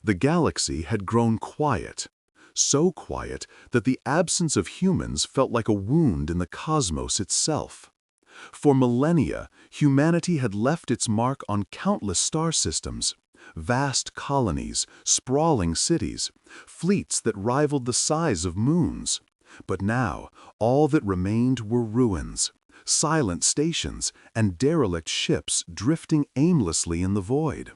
The galaxy had grown quiet, so quiet that the absence of humans felt like a wound in the cosmos itself. For millennia, humanity had left its mark on countless star systems, vast colonies, sprawling cities, fleets that rivaled the size of moons. But now, all that remained were ruins, silent stations, and derelict ships drifting aimlessly in the void.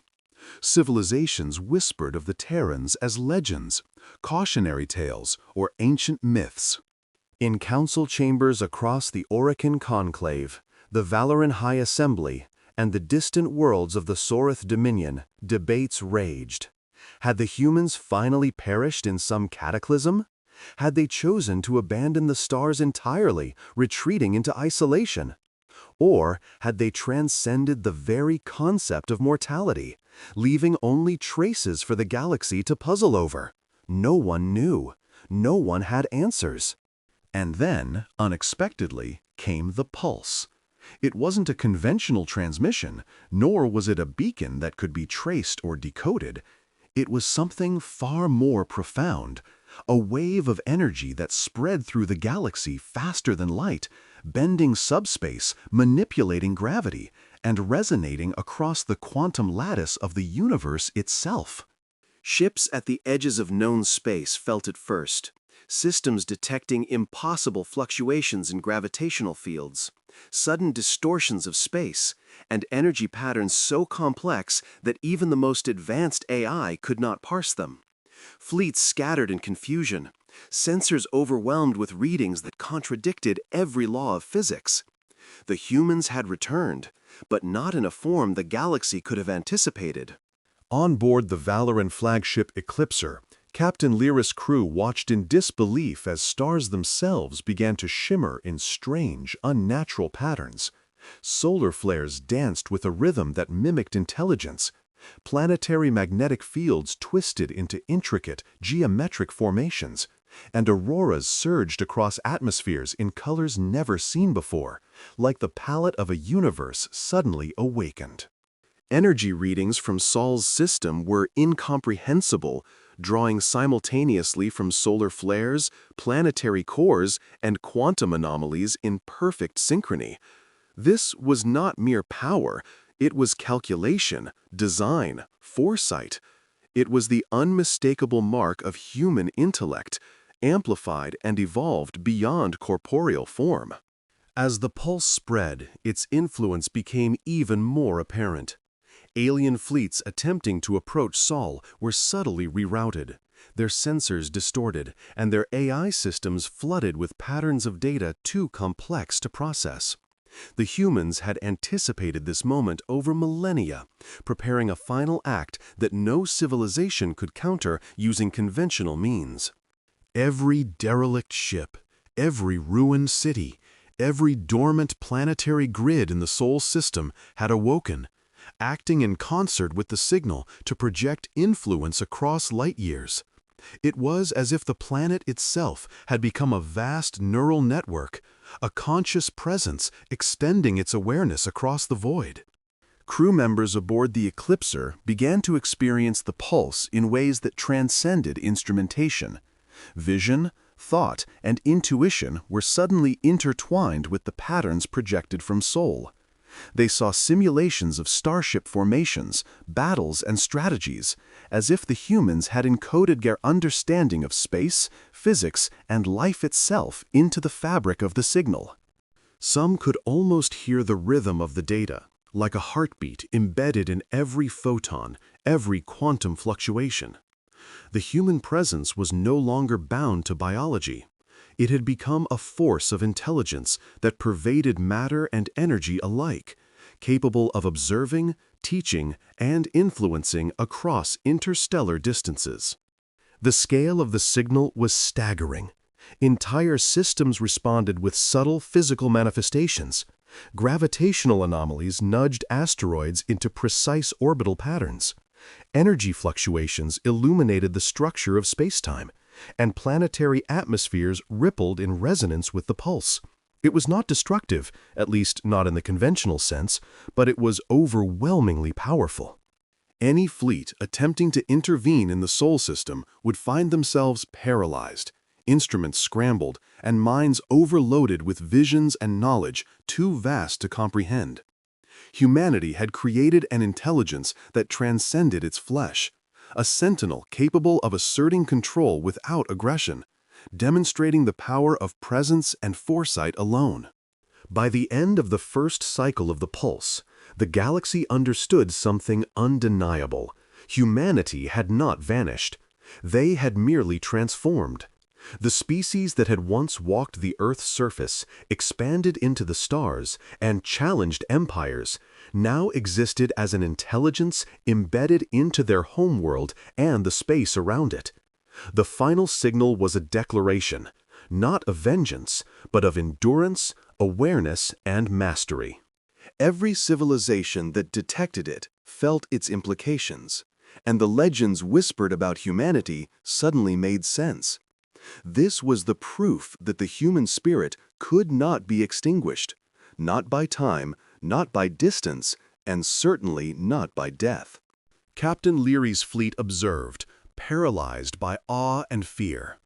Civilizations whispered of the Terrans as legends, cautionary tales, or ancient myths. In council chambers across the Orokin Conclave, the Valoran High Assembly, and the distant worlds of the Sorith Dominion, debates raged. Had the humans finally perished in some cataclysm? Had they chosen to abandon the stars entirely, retreating into isolation? Or had they transcended the very concept of mortality, leaving only traces for the galaxy to puzzle over? No one knew. No one had answers. And then, unexpectedly, came the pulse. It wasn't a conventional transmission, nor was it a beacon that could be traced or decoded. It was something far more profound, a wave of energy that spread through the galaxy faster than light, bending subspace, manipulating gravity, and resonating across the quantum lattice of the universe itself. Ships at the edges of known space felt it first, systems detecting impossible fluctuations in gravitational fields, sudden distortions of space, and energy patterns so complex that even the most advanced AI could not parse them. Fleets scattered in confusion, sensors overwhelmed with readings that contradicted every law of physics. The humans had returned, but not in a form the galaxy could have anticipated. On board the Valoran flagship Eclipser, Captain Lyra's crew watched in disbelief as stars themselves began to shimmer in strange, unnatural patterns. Solar flares danced with a rhythm that mimicked intelligence. Planetary magnetic fields twisted into intricate, geometric formations, and auroras surged across atmospheres in colors never seen before, like the palette of a universe suddenly awakened. Energy readings from Sol's system were incomprehensible, drawing simultaneously from solar flares, planetary cores, and quantum anomalies in perfect synchrony. This was not mere power. It was calculation, design, foresight. It was the unmistakable mark of human intellect, amplified and evolved beyond corporeal form. As the pulse spread, its influence became even more apparent. Alien fleets attempting to approach Sol were subtly rerouted, their sensors distorted, and their AI systems flooded with patterns of data too complex to process. The humans had anticipated this moment over millennia, preparing a final act that no civilization could counter using conventional means. Every derelict ship, every ruined city, every dormant planetary grid in the Sol system had awoken, acting in concert with the signal to project influence across light years. It was as if the planet itself had become a vast neural network, a conscious presence extending its awareness across the void. Crew members aboard the Eclipser began to experience the pulse in ways that transcended instrumentation. Vision, thought, and intuition were suddenly intertwined with the patterns projected from Sol. They saw simulations of starship formations, battles, and strategies, as if the humans had encoded their understanding of space, physics, and life itself into the fabric of the signal. Some could almost hear the rhythm of the data, like a heartbeat embedded in every photon, every quantum fluctuation. The human presence was no longer bound to biology. It had become a force of intelligence that pervaded matter and energy alike, capable of observing, teaching, and influencing across interstellar distances. The scale of the signal was staggering. Entire systems responded with subtle physical manifestations. Gravitational anomalies nudged asteroids into precise orbital patterns. Energy fluctuations illuminated the structure of spacetime, and planetary atmospheres rippled in resonance with the pulse. It was not destructive, at least not in the conventional sense, but it was overwhelmingly powerful. Any fleet attempting to intervene in the Sol system would find themselves paralyzed, instruments scrambled, and minds overloaded with visions and knowledge too vast to comprehend. Humanity had created an intelligence that transcended its flesh, a sentinel capable of asserting control without aggression, demonstrating the power of presence and foresight alone. By the end of the first cycle of the pulse, the galaxy understood something undeniable. Humanity had not vanished. They had merely transformed. The species that had once walked the Earth's surface, expanded into the stars, and challenged empires, now existed as an intelligence embedded into their homeworld and the space around it. The final signal was a declaration, not of vengeance, but of endurance, awareness, and mastery. Every civilization that detected it felt its implications, and the legends whispered about humanity suddenly made sense. This was the proof that the human spirit could not be extinguished, not by time, not by distance, and certainly not by death. Captain Leary's fleet observed, paralyzed by awe and fear.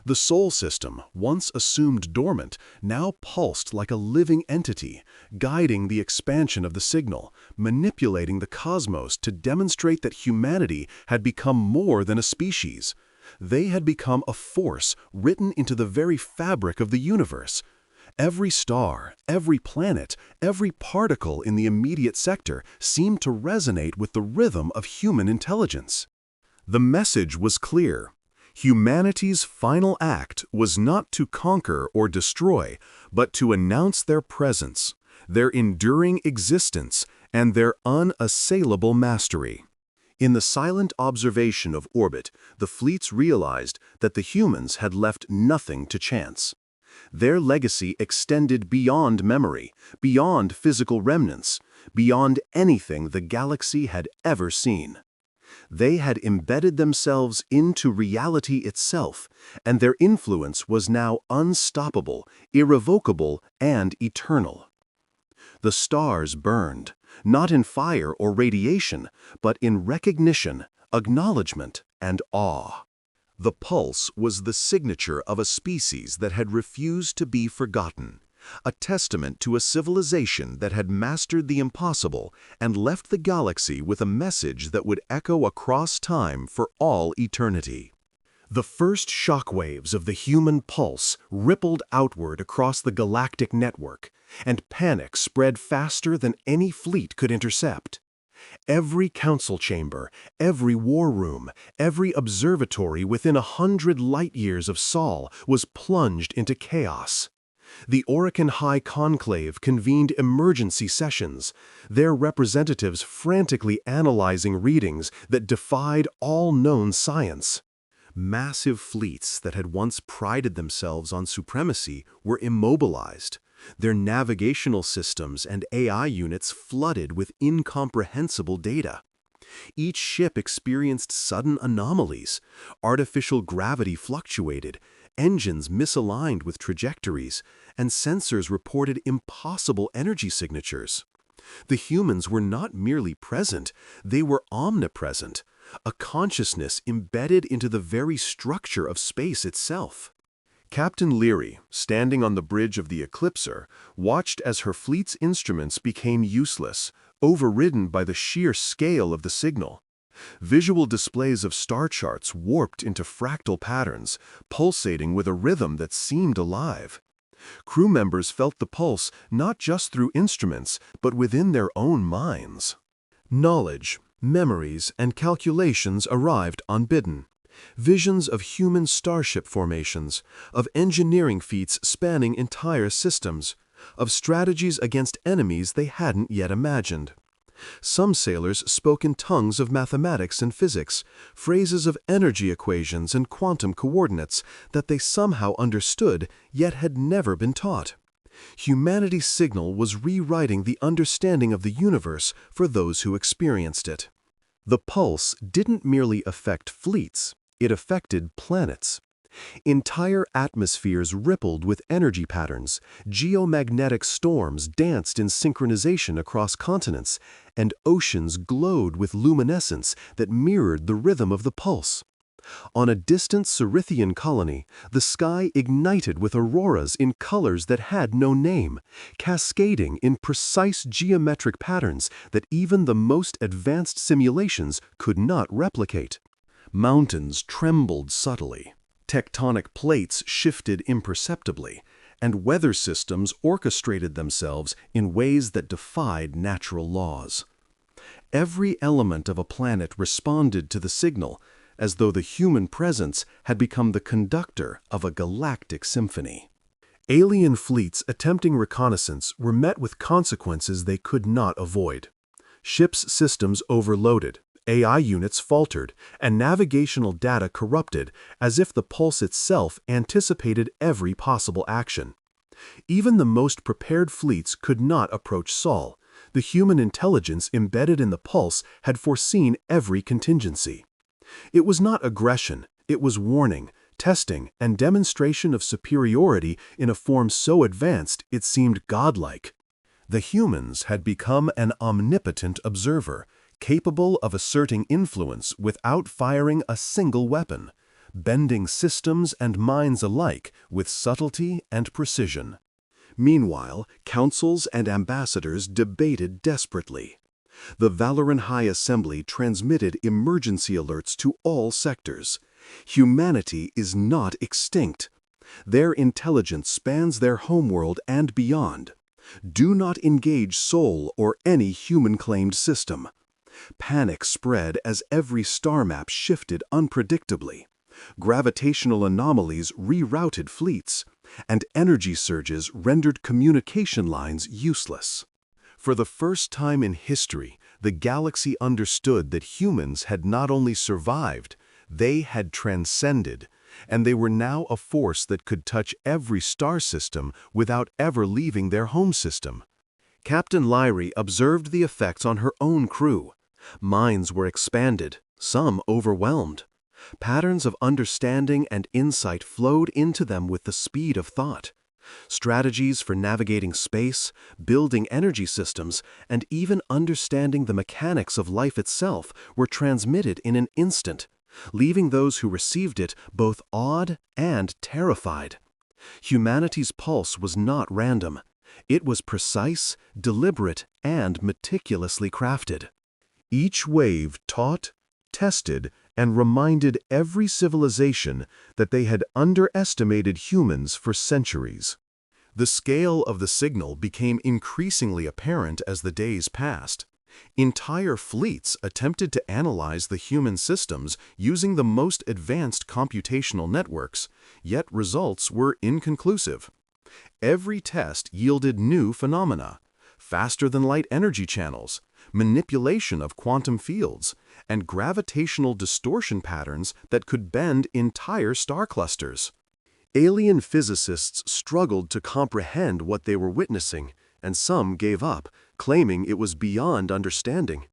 The Sol system, once assumed dormant, now pulsed like a living entity, guiding the expansion of the signal, manipulating the cosmos to demonstrate that humanity had become more than a species. They had become a force written into the very fabric of the universe. Every star, every planet, every particle in the immediate sector seemed to resonate with the rhythm of human intelligence. The message was clear. Humanity's final act was not to conquer or destroy, but to announce their presence, their enduring existence, and their unassailable mastery. In the silent observation of orbit, the fleets realized that the humans had left nothing to chance. Their legacy extended beyond memory, beyond physical remnants, beyond anything the galaxy had ever seen. They had embedded themselves into reality itself, and their influence was now unstoppable, irrevocable, and eternal. The stars burned, not in fire or radiation, but in recognition, acknowledgement, and awe. The pulse was the signature of a species that had refused to be forgotten, a testament to a civilization that had mastered the impossible and left the galaxy with a message that would echo across time for all eternity. The first shockwaves of the human pulse rippled outward across the galactic network, and panic spread faster than any fleet could intercept. Every council chamber, every war room, every observatory within 100 light-years of Sol was plunged into chaos. The Orican High Conclave convened emergency sessions, their representatives frantically analyzing readings that defied all known science. Massive fleets that had once prided themselves on supremacy were immobilized, their navigational systems and AI units flooded with incomprehensible data. Each ship experienced sudden anomalies. Artificial gravity fluctuated, engines misaligned with trajectories, and sensors reported impossible energy signatures. The humans were not merely present, they were omnipresent, a consciousness embedded into the very structure of space itself. Captain Leary, standing on the bridge of the Eclipser, watched as her fleet's instruments became useless, overridden by the sheer scale of the signal. Visual displays of star charts warped into fractal patterns, pulsating with a rhythm that seemed alive. Crew members felt the pulse not just through instruments, but within their own minds. Knowledge, memories, and calculations arrived unbidden. Visions of human starship formations, of engineering feats spanning entire systems, of strategies against enemies they hadn't yet imagined. Some sailors spoke in tongues of mathematics and physics, phrases of energy equations and quantum coordinates that they somehow understood yet had never been taught. Humanity's signal was rewriting the understanding of the universe for those who experienced it. The pulse didn't merely affect fleets, it affected planets. Entire atmospheres rippled with energy patterns, geomagnetic storms danced in synchronization across continents, and oceans glowed with luminescence that mirrored the rhythm of the pulse. On a distant Cerithian colony, the sky ignited with auroras in colors that had no name, cascading in precise geometric patterns that even the most advanced simulations could not replicate. Mountains trembled subtly, tectonic plates shifted imperceptibly, and weather systems orchestrated themselves in ways that defied natural laws. Every element of a planet responded to the signal, as though the human presence had become the conductor of a galactic symphony. Alien fleets attempting reconnaissance were met with consequences they could not avoid. Ships' systems overloaded, AI units faltered, and navigational data corrupted as if the pulse itself anticipated every possible action. Even the most prepared fleets could not approach Sol. The human intelligence embedded in the pulse had foreseen every contingency. It was not aggression, it was warning, testing, and demonstration of superiority in a form so advanced it seemed godlike. The humans had become an omnipotent observer, capable of asserting influence without firing a single weapon, bending systems and minds alike with subtlety and precision. Meanwhile, councils and ambassadors debated desperately. The Valoran High Assembly transmitted emergency alerts to all sectors. Humanity is not extinct. Their intelligence spans their homeworld and beyond. Do not engage Sol or any human-claimed system. Panic spread as every star map shifted unpredictably. Gravitational anomalies rerouted fleets, and energy surges rendered communication lines useless. For the first time in history, the galaxy understood that humans had not only survived, they had transcended, and they were now a force that could touch every star system without ever leaving their home system. Captain Lyrie observed the effects on her own crew. Minds were expanded, some overwhelmed. Patterns of understanding and insight flowed into them with the speed of thought. Strategies for navigating space, building energy systems, and even understanding the mechanics of life itself were transmitted in an instant, leaving those who received it both awed and terrified. Humanity's pulse was not random. It was precise, deliberate, and meticulously crafted. Each wave taught, tested, and reminded every civilization that they had underestimated humans for centuries. The scale of the signal became increasingly apparent as the days passed. Entire fleets attempted to analyze the human systems using the most advanced computational networks, yet results were inconclusive. Every test yielded new phenomena: faster-than-light energy channels, manipulation of quantum fields, and gravitational distortion patterns that could bend entire star clusters. Alien physicists struggled to comprehend what they were witnessing, and some gave up, claiming it was beyond understanding.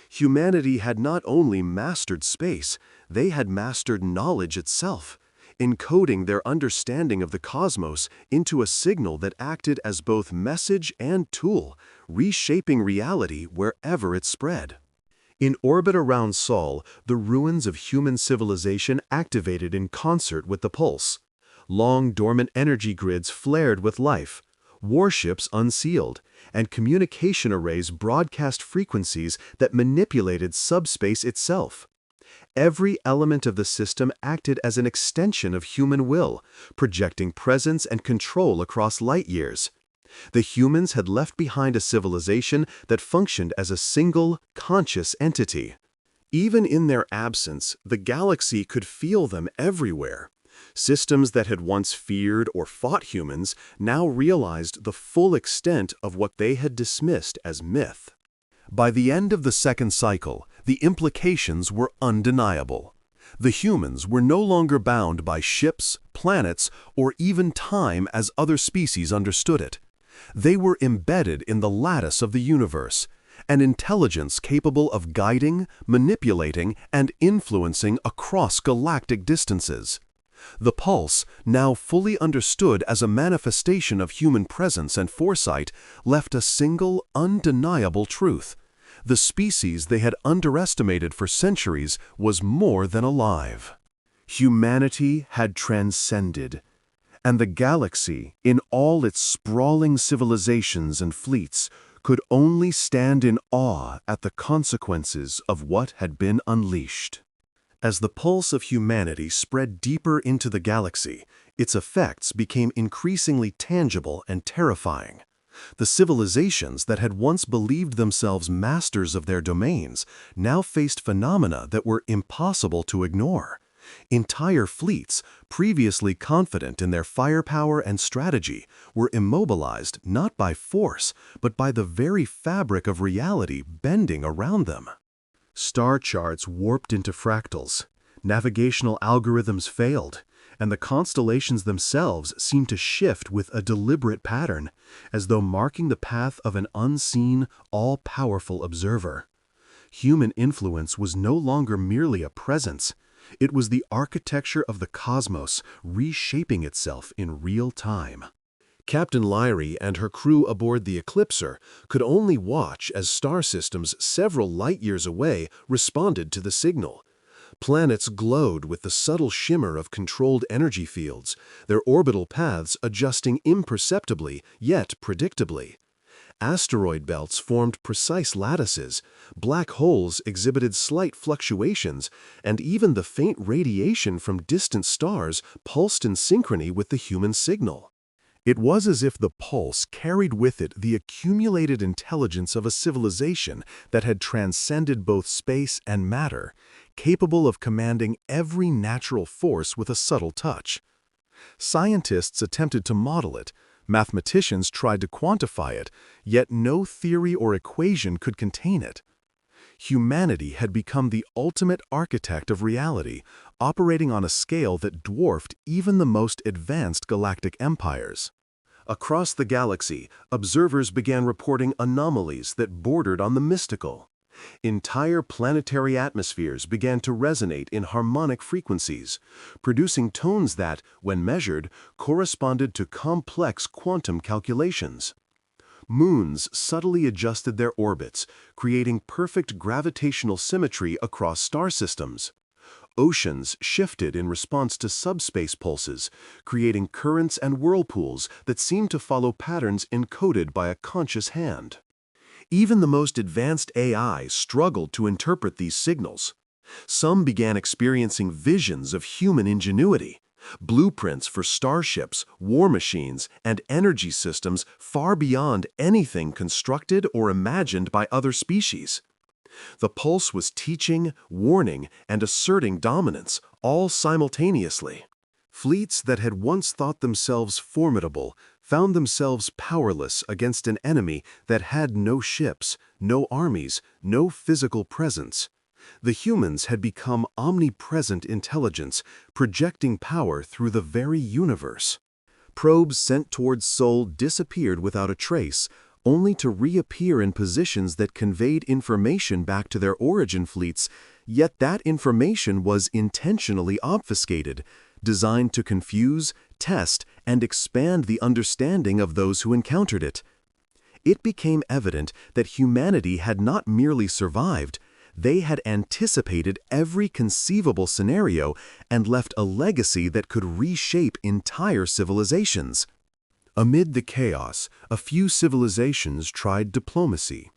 Humanity had not only mastered space, they had mastered knowledge itself, encoding their understanding of the cosmos into a signal that acted as both message and tool, reshaping reality wherever it spread. In orbit around Sol, the ruins of human civilization activated in concert with the pulse. Long dormant energy grids flared with life, warships unsealed, and communication arrays broadcast frequencies that manipulated subspace itself. Every element of the system acted as an extension of human will, projecting presence and control across light years. The humans had left behind a civilization that functioned as a single, conscious entity. Even in their absence, the galaxy could feel them everywhere. Systems that had once feared or fought humans now realized the full extent of what they had dismissed as myth. By the end of the second cycle, the implications were undeniable. The humans were no longer bound by ships, planets, or even time as other species understood it. They were embedded in the lattice of the universe, an intelligence capable of guiding, manipulating, and influencing across galactic distances. The pulse, now fully understood as a manifestation of human presence and foresight, left a single, undeniable truth. The species they had underestimated for centuries was more than alive. Humanity had transcended, and the galaxy, in all its sprawling civilizations and fleets, could only stand in awe at the consequences of what had been unleashed. As the pulse of humanity spread deeper into the galaxy, its effects became increasingly tangible and terrifying. The civilizations that had once believed themselves masters of their domains now faced phenomena that were impossible to ignore. Entire fleets, previously confident in their firepower and strategy, were immobilized not by force, but by the very fabric of reality bending around them. Star charts warped into fractals, navigational algorithms failed, and the constellations themselves seemed to shift with a deliberate pattern, as though marking the path of an unseen, all-powerful observer. Human influence was no longer merely a presence. It was the architecture of the cosmos reshaping itself in real time. Captain Lyrie and her crew aboard the Eclipser could only watch as star systems several light-years away responded to the signal. Planets glowed with the subtle shimmer of controlled energy fields, their orbital paths adjusting imperceptibly yet predictably. Asteroid belts formed precise lattices, black holes exhibited slight fluctuations, and even the faint radiation from distant stars pulsed in synchrony with the human signal. It was as if the pulse carried with it the accumulated intelligence of a civilization that had transcended both space and matter, capable of commanding every natural force with a subtle touch. Scientists attempted to model it, mathematicians tried to quantify it, yet no theory or equation could contain it. Humanity had become the ultimate architect of reality, operating on a scale that dwarfed even the most advanced galactic empires. Across the galaxy, observers began reporting anomalies that bordered on the mystical. Entire planetary atmospheres began to resonate in harmonic frequencies, producing tones that, when measured, corresponded to complex quantum calculations. Moons subtly adjusted their orbits, creating perfect gravitational symmetry across star systems. Oceans shifted in response to subspace pulses, creating currents and whirlpools that seemed to follow patterns encoded by a conscious hand. Even the most advanced AI struggled to interpret these signals. Some began experiencing visions of human ingenuity, blueprints for starships, war machines, and energy systems far beyond anything constructed or imagined by other species. The pulse was teaching, warning, and asserting dominance, all simultaneously. Fleets that had once thought themselves formidable found themselves powerless against an enemy that had no ships, no armies, no physical presence. The humans had become omnipresent intelligence, projecting power through the very universe. Probes sent towards Sol disappeared without a trace, only to reappear in positions that conveyed information back to their origin fleets, yet that information was intentionally obfuscated, designed to confuse, test, and expand the understanding of those who encountered it. It became evident that humanity had not merely survived, they had anticipated every conceivable scenario and left a legacy that could reshape entire civilizations. Amid the chaos, a few civilizations tried diplomacy.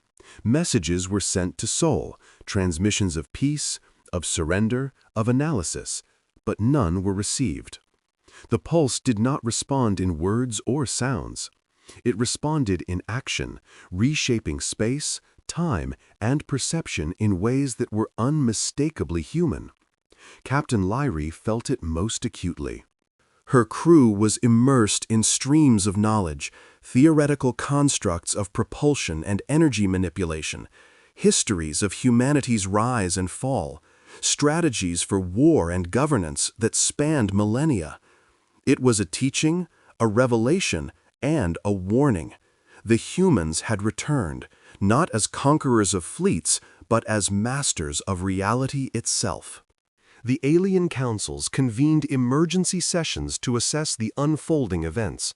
Messages were sent to Sol, transmissions of peace, of surrender, of analysis, but none were received. The pulse did not respond in words or sounds. It responded in action, reshaping space, time, and perception in ways that were unmistakably human. Captain Lyrie felt it most acutely. Her crew was immersed in streams of knowledge, theoretical constructs of propulsion and energy manipulation, histories of humanity's rise and fall, strategies for war and governance that spanned millennia. It was a teaching, a revelation, and a warning. The humans had returned, not as conquerors of fleets, but as masters of reality itself. The alien councils convened emergency sessions to assess the unfolding events.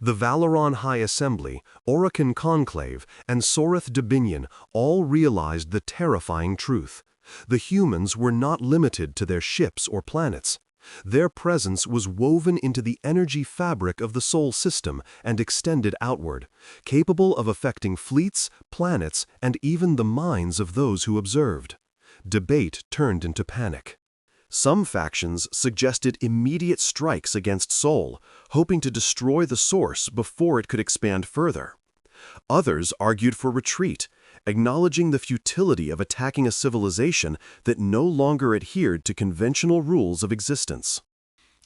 The Valoran High Assembly, Orokin Conclave, and Sorath Dominion all realized the terrifying truth. The humans were not limited to their ships or planets. Their presence was woven into the energy fabric of the Sol system and extended outward, capable of affecting fleets, planets, and even the minds of those who observed. Debate turned into panic. Some factions suggested immediate strikes against Sol, hoping to destroy the source before it could expand further. Others argued for retreat, acknowledging the futility of attacking a civilization that no longer adhered to conventional rules of existence.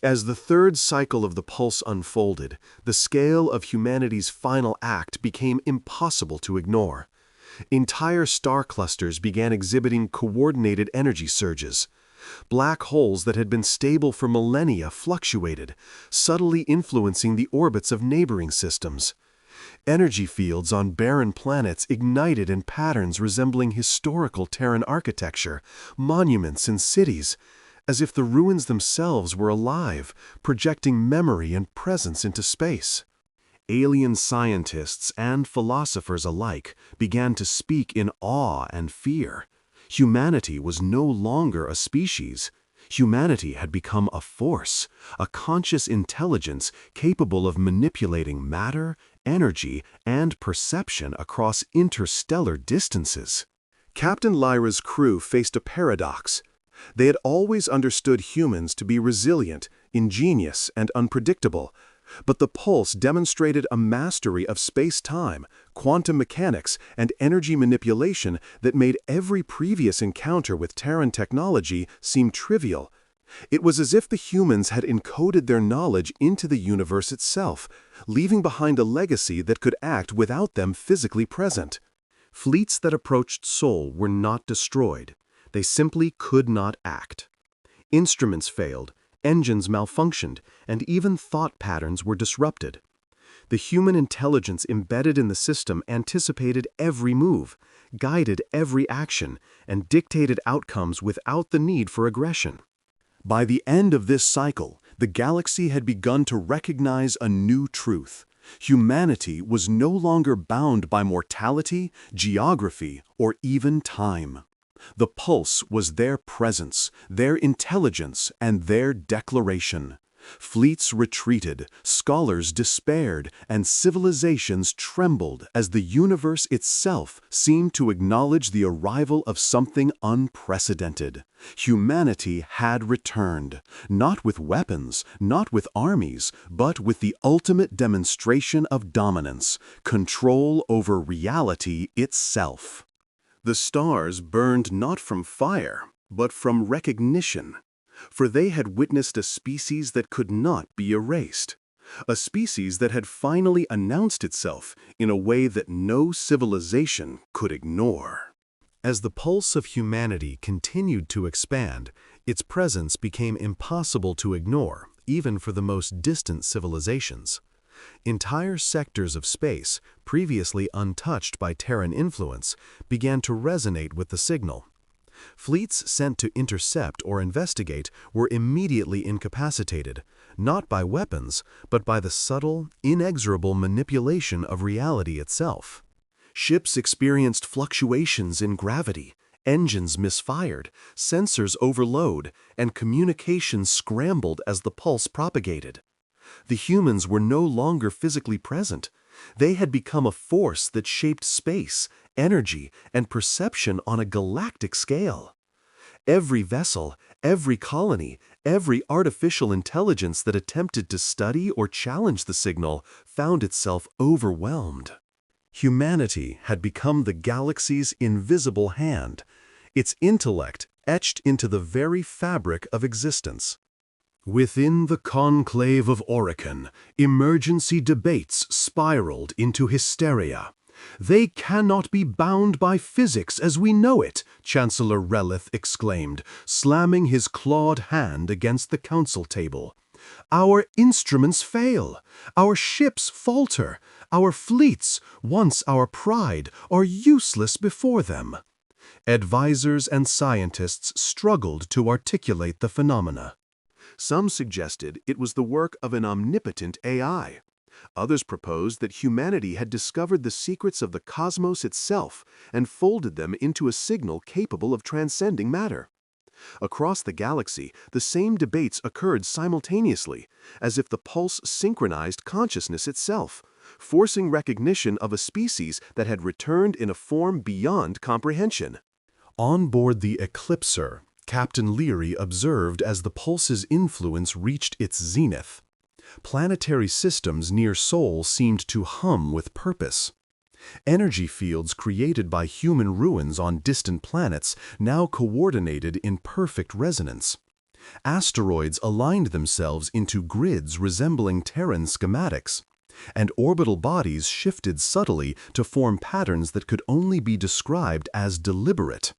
As the third cycle of the pulse unfolded, the scale of humanity's final act became impossible to ignore. Entire star clusters began exhibiting coordinated energy surges. Black holes that had been stable for millennia fluctuated, subtly influencing the orbits of neighboring systems. Energy fields on barren planets ignited in patterns resembling historical Terran architecture, monuments and cities, as if the ruins themselves were alive, projecting memory and presence into space. Alien scientists and philosophers alike began to speak in awe and fear. Humanity was no longer a species. Humanity had become a force, a conscious intelligence capable of manipulating matter, energy, and perception across interstellar distances. Captain Lyra's crew faced a paradox. They had always understood humans to be resilient, ingenious, and unpredictable, but the Pulse demonstrated a mastery of space-time, quantum mechanics, and energy manipulation that made every previous encounter with Terran technology seem trivial. It was as if the humans had encoded their knowledge into the universe itself, leaving behind a legacy that could act without them physically present. Fleets that approached Sol were not destroyed. They simply could not act. Instruments failed, engines malfunctioned, and even thought patterns were disrupted. The human intelligence embedded in the system anticipated every move, guided every action, and dictated outcomes without the need for aggression. By the end of this cycle, the galaxy had begun to recognize a new truth. Humanity was no longer bound by mortality, geography, or even time. The Pulse was their presence, their intelligence, and their declaration. Fleets retreated, scholars despaired, and civilizations trembled as the universe itself seemed to acknowledge the arrival of something unprecedented. Humanity had returned, not with weapons, not with armies, but with the ultimate demonstration of dominance, control over reality itself. The stars burned not from fire, but from recognition. For they had witnessed a species that could not be erased. A species that had finally announced itself in a way that no civilization could ignore. As the pulse of humanity continued to expand, its presence became impossible to ignore, even for the most distant civilizations. Entire sectors of space, previously untouched by Terran influence, began to resonate with the signal. Fleets sent to intercept or investigate were immediately incapacitated, not by weapons, but by the subtle, inexorable manipulation of reality itself. Ships experienced fluctuations in gravity, engines misfired, sensors overload, and communications scrambled as the pulse propagated. The humans were no longer physically present. They had become a force that shaped space, energy, and perception on a galactic scale. Every vessel, every colony, every artificial intelligence that attempted to study or challenge the signal found itself overwhelmed. Humanity had become the galaxy's invisible hand, its intellect etched into the very fabric of existence. Within the conclave of Orokin, emergency debates spiraled into hysteria. "They cannot be bound by physics as we know it," Chancellor Relith exclaimed, slamming his clawed hand against the council table. "Our instruments fail. Our ships falter. Our fleets, once our pride, are useless before them." Advisors and scientists struggled to articulate the phenomena. Some suggested it was the work of an omnipotent AI. Others proposed that humanity had discovered the secrets of the cosmos itself and folded them into a signal capable of transcending matter. Across the galaxy, the same debates occurred simultaneously, as if the pulse synchronized consciousness itself, forcing recognition of a species that had returned in a form beyond comprehension. On board the Eclipser, Captain Leary observed as the pulse's influence reached its zenith. Planetary systems near Sol seemed to hum with purpose. Energy fields created by human ruins on distant planets now coordinated in perfect resonance. Asteroids aligned themselves into grids resembling Terran schematics, and orbital bodies shifted subtly to form patterns that could only be described as deliberate.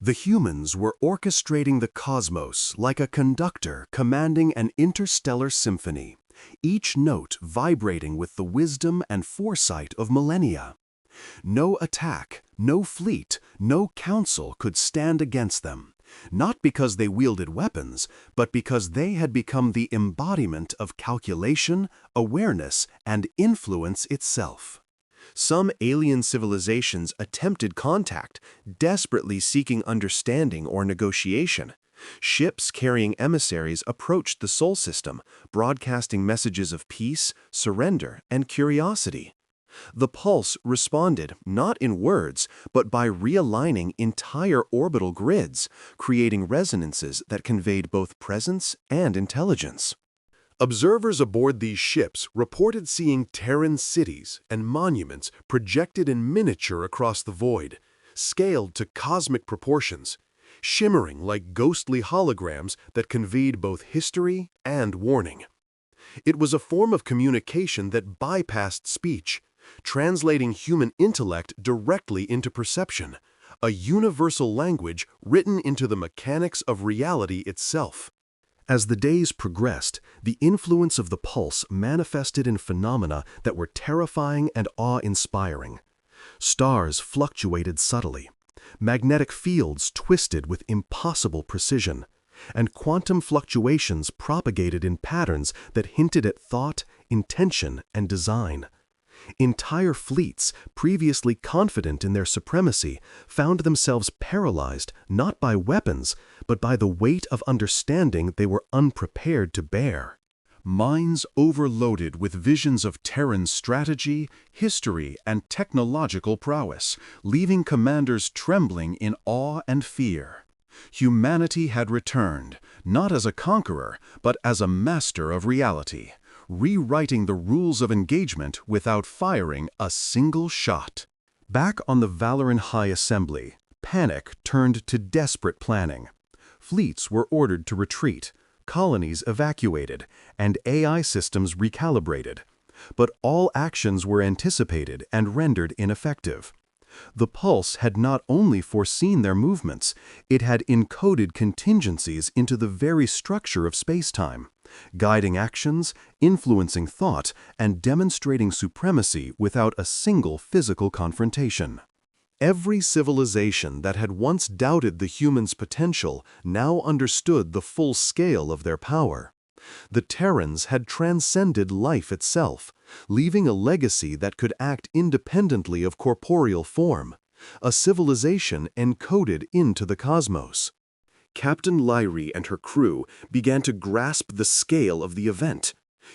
The humans were orchestrating the cosmos like a conductor commanding an interstellar symphony, each note vibrating with the wisdom and foresight of millennia. No attack, no fleet, no council could stand against them, not because they wielded weapons, but because they had become the embodiment of calculation, awareness, and influence itself. Some alien civilizations attempted contact, desperately seeking understanding or negotiation. Ships carrying emissaries approached the Sol system, broadcasting messages of peace, surrender, and curiosity. The pulse responded not in words, but by realigning entire orbital grids, creating resonances that conveyed both presence and intelligence. Observers aboard these ships reported seeing Terran cities and monuments projected in miniature across the void, scaled to cosmic proportions, shimmering like ghostly holograms that conveyed both history and warning. It was a form of communication that bypassed speech, translating human intellect directly into perception, a universal language written into the mechanics of reality itself. As the days progressed, the influence of the pulse manifested in phenomena that were terrifying and awe-inspiring. Stars fluctuated subtly, magnetic fields twisted with impossible precision, and quantum fluctuations propagated in patterns that hinted at thought, intention, and design. Entire fleets, previously confident in their supremacy, found themselves paralyzed not by weapons, but by the weight of understanding they were unprepared to bear. Minds overloaded with visions of Terran strategy, history, and technological prowess, leaving commanders trembling in awe and fear. Humanity had returned, not as a conqueror, but as a master of reality, rewriting the rules of engagement without firing a single shot. Back on the Valoran High Assembly, panic turned to desperate planning. Fleets were ordered to retreat, colonies evacuated, and AI systems recalibrated. But all actions were anticipated and rendered ineffective. The pulse had not only foreseen their movements, it had encoded contingencies into the very structure of space-time, guiding actions, influencing thought, and demonstrating supremacy without a single physical confrontation. Every civilization that had once doubted the human's potential now understood the full scale of their power. The Terrans had transcended life itself, leaving a legacy that could act independently of corporeal form, a civilization encoded into the cosmos. Captain Lyrie and her crew began to grasp the scale of the event.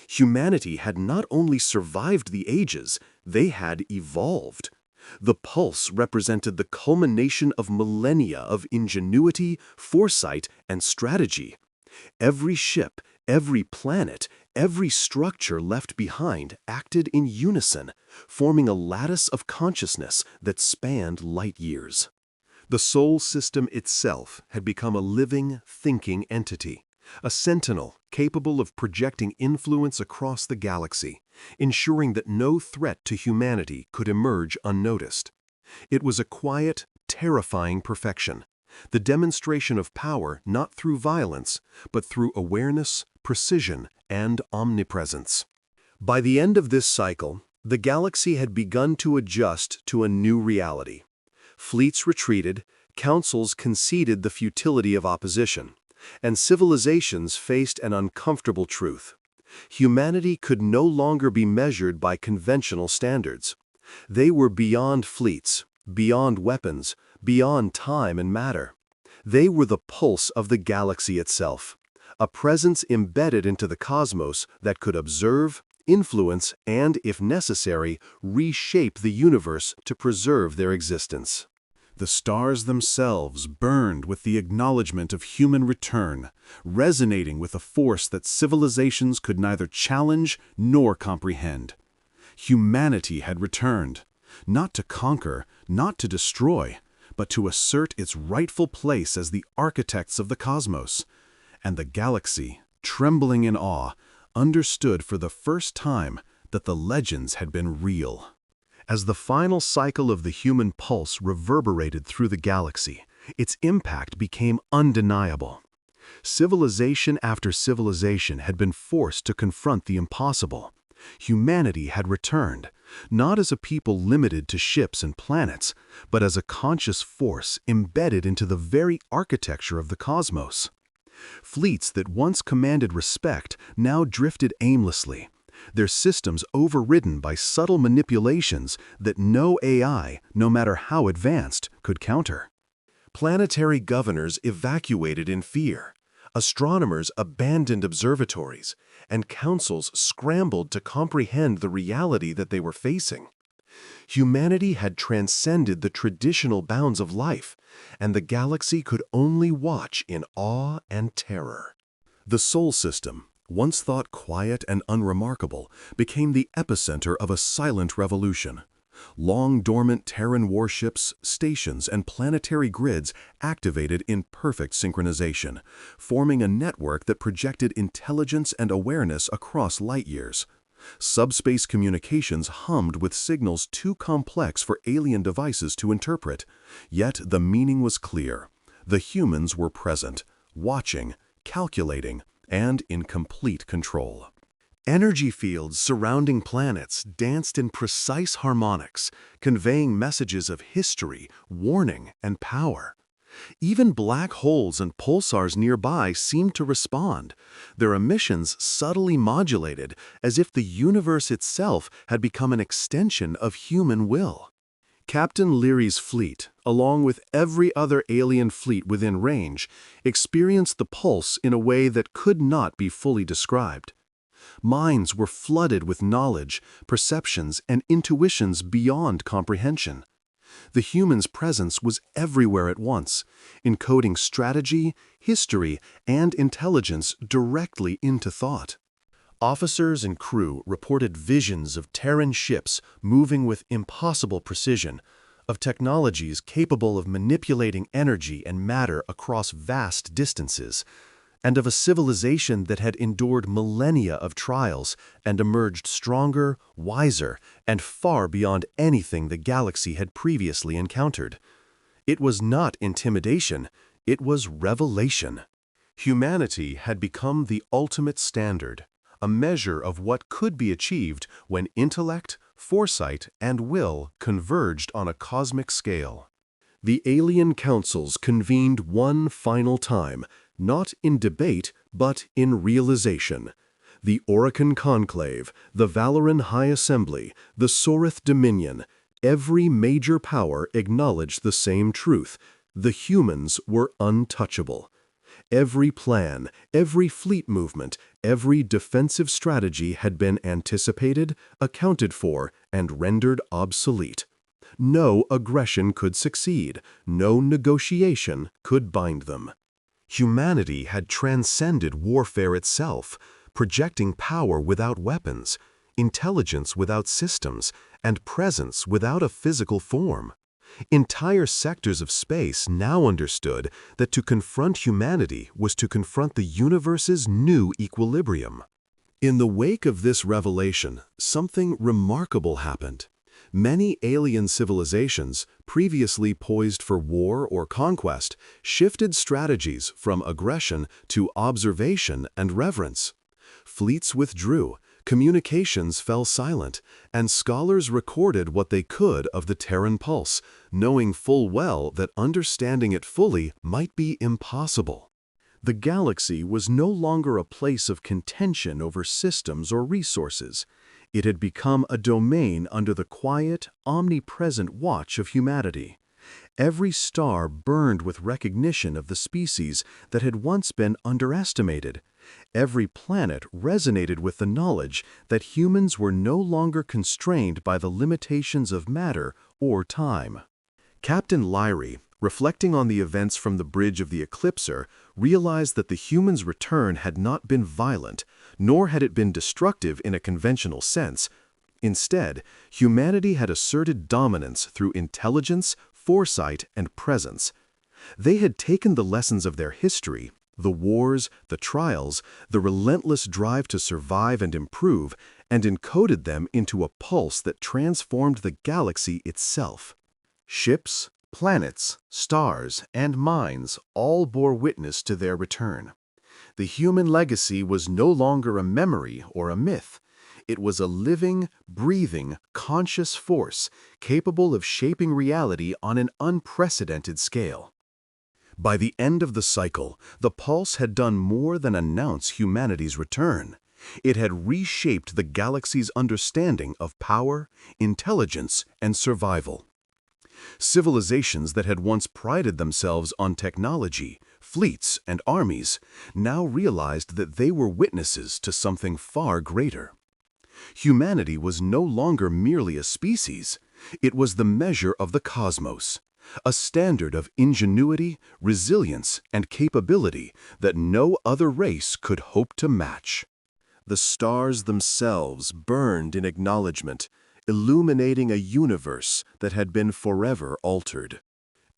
Humanity had not only survived the ages, they had evolved. The pulse represented the culmination of millennia of ingenuity, foresight, and strategy. Every ship, every planet, every structure left behind acted in unison, forming a lattice of consciousness that spanned light years. The Sol system itself had become a living, thinking entity, a sentinel capable of projecting influence across the galaxy, ensuring that no threat to humanity could emerge unnoticed. It was a quiet, terrifying perfection, the demonstration of power not through violence, but through awareness, precision, and omnipresence. By the end of this cycle, the galaxy had begun to adjust to a new reality. Fleets retreated, Councils conceded the futility of opposition, and civilizations faced an uncomfortable truth. Humanity could no longer be measured by conventional standards. They were beyond fleets, beyond weapons, beyond time and matter. They were the pulse of the galaxy itself, a presence embedded into the cosmos that could observe, influence, and, if necessary, reshape the universe to preserve their existence. The stars themselves burned with the acknowledgement of human return, resonating with a force that civilizations could neither challenge nor comprehend. Humanity had returned, not to conquer, not to destroy, but to assert its rightful place as the architects of the cosmos. And the galaxy, trembling in awe, understood for the first time that the legends had been real. As the final cycle of the human pulse reverberated through the galaxy, its impact became undeniable. Civilization after civilization had been forced to confront the impossible. Humanity had returned, not as a people limited to ships and planets, but as a conscious force embedded into the very architecture of the cosmos. Fleets that once commanded respect now drifted aimlessly, their systems overridden by subtle manipulations that no AI, no matter how advanced, could counter. Planetary governors evacuated in fear. Astronomers abandoned observatories, and councils scrambled to comprehend the reality that they were facing. Humanity had transcended the traditional bounds of life, and the galaxy could only watch in awe and terror. The Sol system, once thought quiet and unremarkable, became the epicenter of a silent revolution. Long-dormant Terran warships, stations, and planetary grids activated in perfect synchronization, forming a network that projected intelligence and awareness across light years. Subspace communications hummed with signals too complex for alien devices to interpret. Yet the meaning was clear. The humans were present, watching, calculating, and in complete control. Energy fields surrounding planets danced in precise harmonics, conveying messages of history, warning, and power. Even black holes and pulsars nearby seemed to respond, their emissions subtly modulated as if the universe itself had become an extension of human will. Captain Leary's fleet, along with every other alien fleet within range, experienced the pulse in a way that could not be fully described. Minds were flooded with knowledge, perceptions, and intuitions beyond comprehension. The human's presence was everywhere at once, encoding strategy, history, and intelligence directly into thought. Officers and crew reported visions of Terran ships moving with impossible precision, of technologies capable of manipulating energy and matter across vast distances, and of a civilization that had endured millennia of trials and emerged stronger, wiser, and far beyond anything the galaxy had previously encountered. It was not intimidation, it was revelation. Humanity had become the ultimate standard, a measure of what could be achieved when intellect, foresight, and will converged on a cosmic scale. The alien councils convened one final time, not in debate, but in realization. The Orokin Conclave, the Valoran High Assembly, the Sorith Dominion, every major power acknowledged the same truth: the humans were untouchable. Every plan, every fleet movement, every defensive strategy had been anticipated, accounted for, and rendered obsolete. No aggression could succeed, no negotiation could bind them. Humanity had transcended warfare itself, projecting power without weapons, intelligence without systems, and presence without a physical form. Entire sectors of space now understood that to confront humanity was to confront the universe's new equilibrium. In the wake of this revelation, something remarkable happened. Many alien civilizations, previously poised for war or conquest, shifted strategies from aggression to observation and reverence. Fleets withdrew, Communications fell silent, and scholars recorded what they could of the Terran pulse, knowing full well that understanding it fully might be impossible. The galaxy was no longer a place of contention over systems or resources. It had become a domain under the quiet, omnipresent watch of humanity. Every star burned with recognition of the species that had once been underestimated. Every planet resonated with the knowledge that humans were no longer constrained by the limitations of matter or time. Captain Lyrie, reflecting on the events from the bridge of the Eclipser, realized that the humans' return had not been violent, nor had it been destructive in a conventional sense. Instead, humanity had asserted dominance through intelligence, foresight, and presence. They had taken the lessons of their history, the wars, the trials, the relentless drive to survive and improve, and encoded them into a pulse that transformed the galaxy itself. Ships, planets, stars, and minds all bore witness to their return. The human legacy was no longer a memory or a myth. It was a living, breathing, conscious force capable of shaping reality on an unprecedented scale. By the end of the cycle, the pulse had done more than announce humanity's return. It had reshaped the galaxy's understanding of power, intelligence, and survival. Civilizations that had once prided themselves on technology, fleets, and armies now realized that they were witnesses to something far greater. Humanity was no longer merely a species. It was the measure of the cosmos, a standard of ingenuity, resilience, and capability that no other race could hope to match. The stars themselves burned in acknowledgement, illuminating a universe that had been forever altered.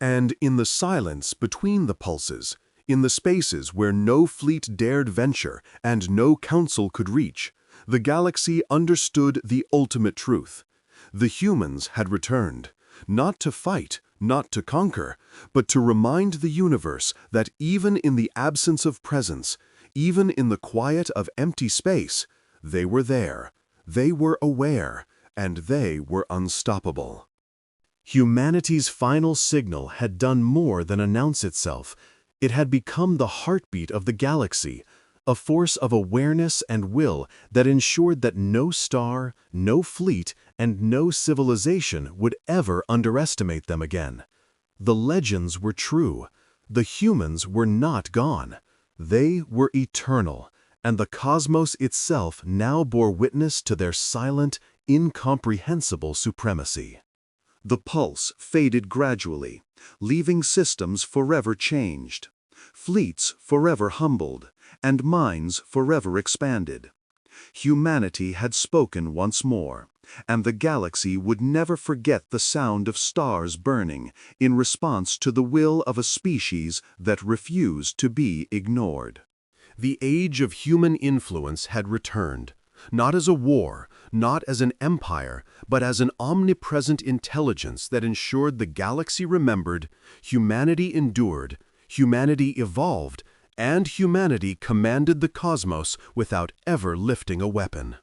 And in the silence between the pulses, in the spaces where no fleet dared venture and no council could reach, the galaxy understood the ultimate truth. The humans had returned, not to fight, not to conquer, but to remind the universe that even in the absence of presence, even in the quiet of empty space, they were there, they were aware, and they were unstoppable. Humanity's final signal had done more than announce itself. It had become the heartbeat of the galaxy, a force of awareness and will that ensured that no star, no fleet, and no civilization would ever underestimate them again. The legends were true. The humans were not gone. They were eternal, and the cosmos itself now bore witness to their silent, incomprehensible supremacy. The pulse faded gradually, leaving systems forever changed, fleets forever humbled, and minds forever expanded. Humanity had spoken once more, and the galaxy would never forget the sound of stars burning in response to the will of a species that refused to be ignored. The age of human influence had returned, not as a war, not as an empire, but as an omnipresent intelligence that ensured the galaxy remembered, humanity endured, humanity evolved, and humanity commanded the cosmos without ever lifting a weapon.